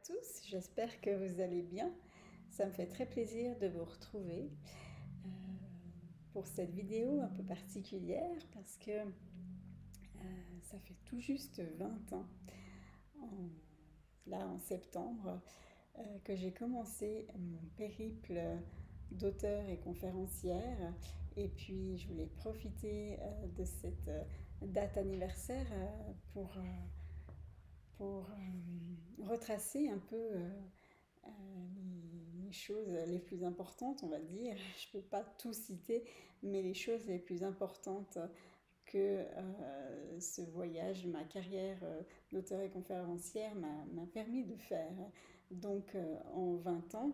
tous, j'espère que vous allez bien. Ça me fait très plaisir de vous retrouver euh, pour cette vidéo un peu particulière parce que ça fait tout juste 20 ans, là en septembre, que j'ai commencé mon périple d'auteur et conférencière. Et puis je voulais profiter de cette date anniversaire pour retracer un peu les choses les plus importantes, on va dire. Je ne peux pas tout citer, mais les choses les plus importantes que ce voyage, ma carrière d'auteur et conférencière m'a permis de faire. Donc en 20 ans,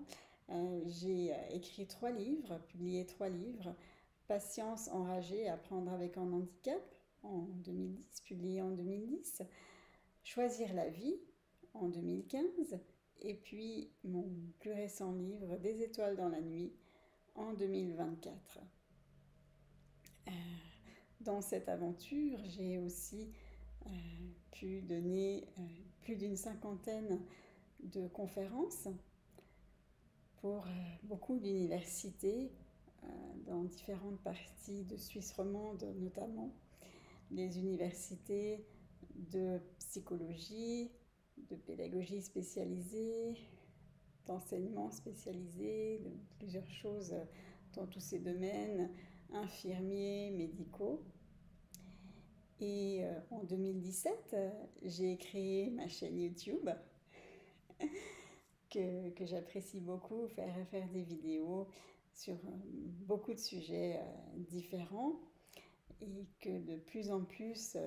j'ai écrit 3 livres, publié 3 livres. Patience, enragée, apprendre avec un handicap en 2010, publié en 2010. Choisir la vie en 2015 et puis mon plus récent livre Des étoiles dans la nuit en 2024. Dans cette aventure, j'ai aussi pu donner plus d'une cinquantaine de conférences pour beaucoup d'universités dans différentes parties de Suisse romande, notamment des universités de psychologie, de pédagogie spécialisée, d'enseignement spécialisé, de plusieurs choses dans tous ces domaines, infirmiers, médicaux. Et en 2017, j'ai créé ma chaîne YouTube que j'apprécie beaucoup, faire des vidéos sur beaucoup de sujets différents et que de plus en plus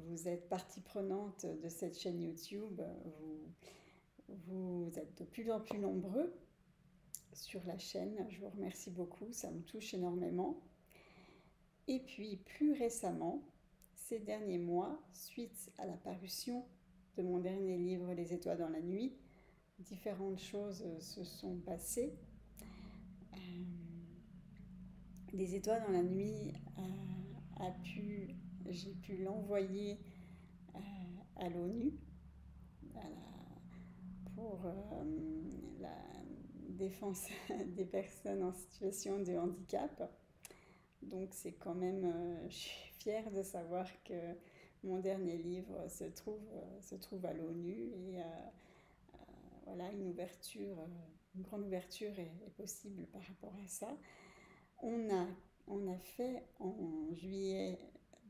vous êtes partie prenante de cette chaîne YouTube, vous êtes de plus en plus nombreux sur la chaîne. Je vous remercie beaucoup, ça me touche énormément. Et puis plus récemment, ces derniers mois, suite à la parution de mon dernier livre Les étoiles dans la nuit, différentes choses se sont passées. Les étoiles dans la nuit j'ai pu l'envoyer à l'ONU pour la défense des personnes en situation de handicap. Donc c'est quand même, je suis fière de savoir que mon dernier livre se trouve à l'ONU et voilà, une grande ouverture est possible par rapport à ça. On a fait en juillet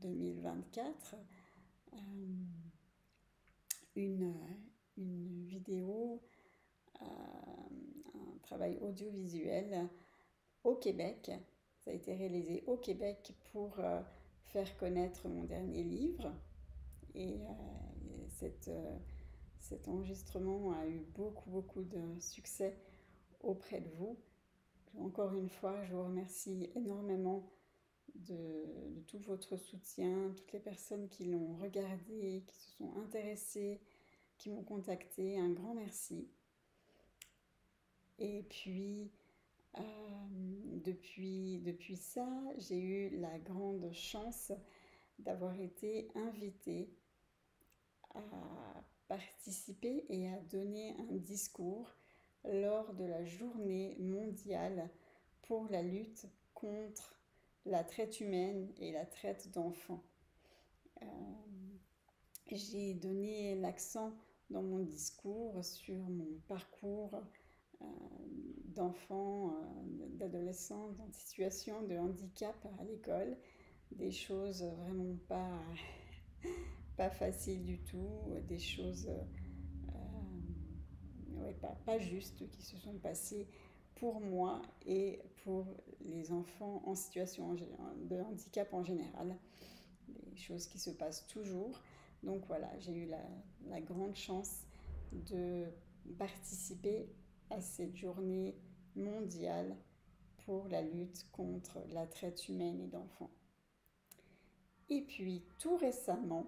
2024 euh, une, une vidéo, un travail audiovisuel au Québec. Ça a été réalisé au Québec pour faire connaître mon dernier livre. Et cet enregistrement a eu beaucoup de succès auprès de vous. Encore une fois, je vous remercie énormément de tout votre soutien, toutes les personnes qui l'ont regardé, qui se sont intéressées, qui m'ont contacté. Un grand merci. Et puis, depuis ça, j'ai eu la grande chance d'avoir été invitée à participer et à donner un discours lors de la journée mondiale pour la lutte contre la traite humaine et la traite d'enfants. Euh, j'ai donné l'accent dans mon discours sur mon parcours euh, d'enfants, d'adolescents en situation de handicap à l'école, des choses vraiment pas faciles du tout, des choses ouais, pas justes qui se sont passées pour moi et pour les enfants en situation de handicap en général, des choses qui se passent toujours. Donc voilà, j'ai eu la grande chance de participer à cette journée mondiale pour la lutte contre la traite humaine et d'enfants. Et puis tout récemment,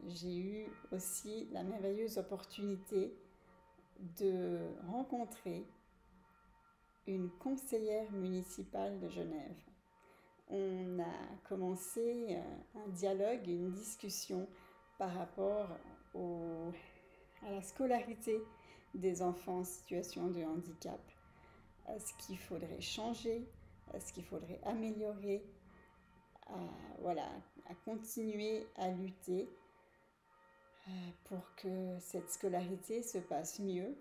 j'ai eu aussi la merveilleuse opportunité de rencontrer une conseillère municipale de Genève. On a commencé un dialogue, une discussion par rapport à la scolarité des enfants en situation de handicap, ce qu'il faudrait changer, ce qu'il faudrait améliorer, voilà, à continuer à lutter pour que cette scolarité se passe mieux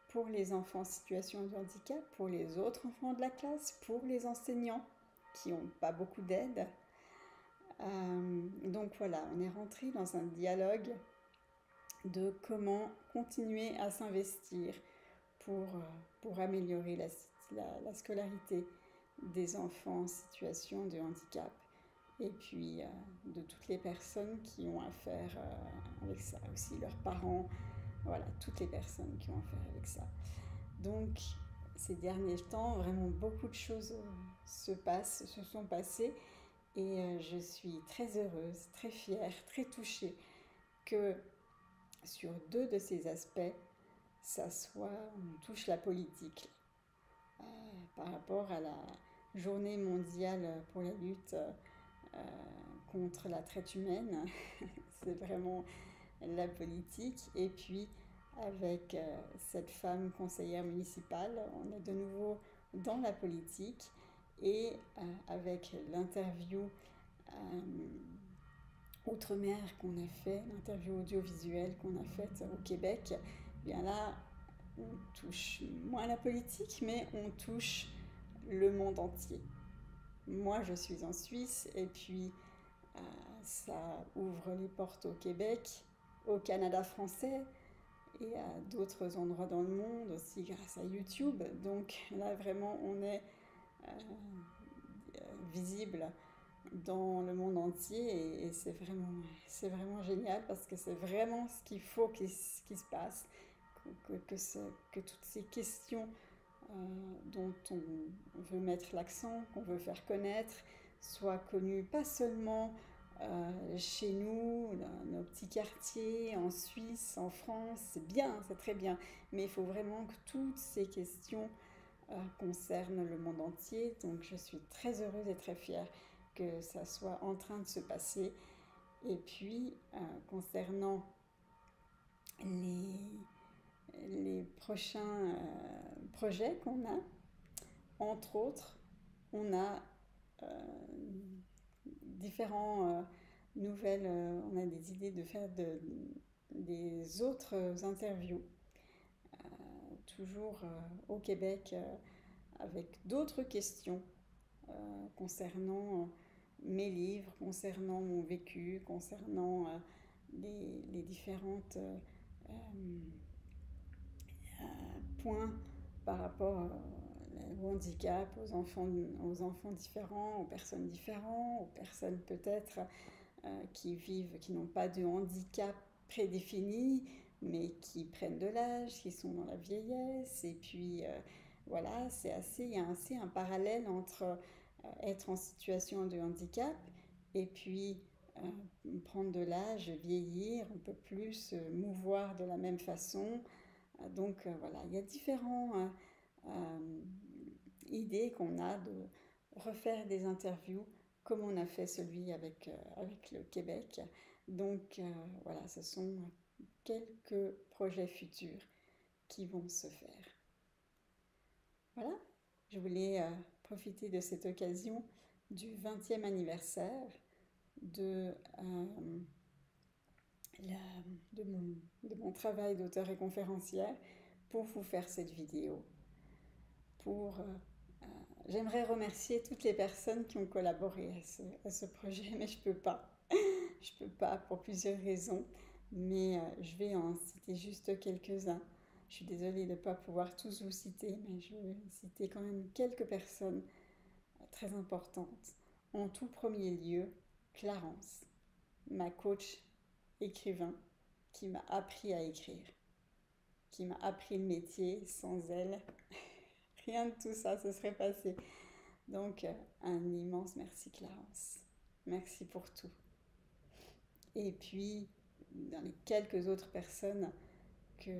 pour les enfants en situation de handicap, pour les autres enfants de la classe, pour les enseignants qui n'ont pas beaucoup d'aide. Donc voilà, on est rentré dans un dialogue de comment continuer à s'investir pour améliorer la scolarité des enfants en situation de handicap et puis de toutes les personnes qui ont affaire avec ça, aussi leurs parents, voilà, toutes les personnes qui ont affaire avec ça. Donc ces derniers temps, vraiment beaucoup de choses se sont passées et je suis très heureuse, très fière, très touchée que sur 2 de ces aspects, on touche la politique. Par rapport à la journée mondiale pour la lutte contre la traite humaine, c'est vraiment la politique. Et puis avec cette femme conseillère municipale, on est de nouveau dans la politique et avec l'interview outre-mer qu'on a fait, l'interview audiovisuelle qu'on a faite au Québec, bien là, on touche moins la politique, mais on touche le monde entier. Moi, je suis en Suisse et puis ça ouvre les portes au Québec, au Canada français et à d'autres endroits dans le monde aussi grâce à YouTube. Donc là, vraiment, on est visible dans le monde entier et c'est vraiment génial parce que c'est vraiment ce qu'il faut qu'il se passe, que toutes ces questions dont on veut mettre l'accent, qu'on veut faire connaître, soient connues pas seulement chez nous, dans nos petits quartiers, en Suisse, en France, c'est bien, c'est très bien, mais il faut vraiment que toutes ces questions concernent le monde entier. Donc je suis très heureuse et très fière que ça soit en train de se passer. Et puis, concernant les prochains projets qu'on a, entre autres, on a différentes nouvelles, on a des idées de faire des autres interviews, toujours au Québec, avec d'autres questions concernant mes livres, concernant mon vécu, concernant les différentes points par rapport au handicap, aux enfants différents, aux personnes différentes, aux personnes peut-être qui n'ont pas de handicap prédéfini, mais qui prennent de l'âge, qui sont dans la vieillesse. Et puis voilà, il y a assez un parallèle entre être en situation de handicap et puis prendre de l'âge, vieillir, on peut plus se mouvoir de la même façon. Donc voilà, il y a différentes idées qu'on a de refaire des interviews comme on a fait celui avec le Québec. Donc voilà, ce sont quelques projets futurs qui vont se faire. Voilà, je voulais profiter de cette occasion du 20e anniversaire de mon travail d'auteur et conférencière pour vous faire cette vidéo. J'aimerais remercier toutes les personnes qui ont collaboré à ce projet, mais je peux pas. Je peux pas pour plusieurs raisons, mais je vais en citer juste quelques-uns. Je suis désolée de ne pas pouvoir tous vous citer, mais je vais citer quand même quelques personnes très importantes. En tout premier lieu, Clarence, ma coach écrivain, qui m'a appris à écrire, qui m'a appris le métier. Sans elle, rien de tout ça se serait passé. Donc, un immense merci Clarence. Merci pour tout. Et puis, dans les quelques autres personnes que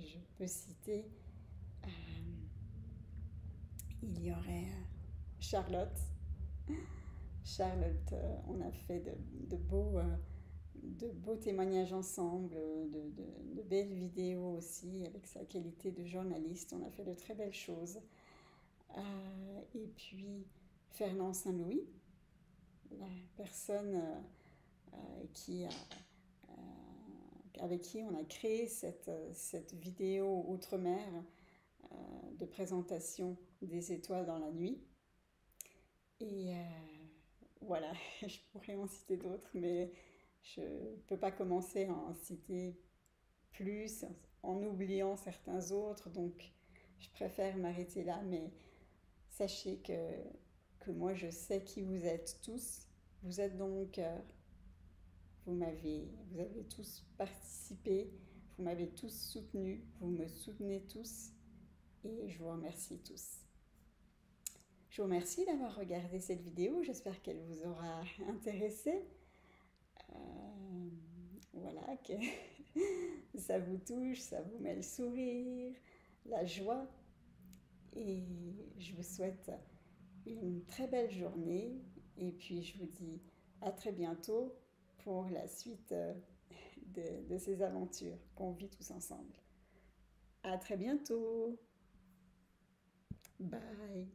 je peux citer, il y aurait Charlotte. Charlotte, on a fait de de beaux témoignages ensemble, de belles vidéos aussi, avec sa qualité de journaliste. On a fait de très belles choses. Et puis Fernand Saint-Louis, la personne qui a, avec qui on a créé cette vidéo Outre-mer de présentation des étoiles dans la nuit. Et voilà, je pourrais en citer d'autres, mais je ne peux pas commencer à en citer plus en oubliant certains autres, donc je préfère m'arrêter là, mais sachez que moi je sais qui vous êtes tous, vous êtes dans mon cœur, vous avez tous participé, vous m'avez tous soutenu, vous me soutenez tous et je vous remercie tous. Je vous remercie d'avoir regardé cette vidéo, j'espère qu'elle vous aura intéressé. Voilà, que ça vous touche, ça vous met le sourire, la joie. Et je vous souhaite une très belle journée. Et puis je vous dis à très bientôt pour la suite de ces aventures qu'on vit tous ensemble. À très bientôt. Bye.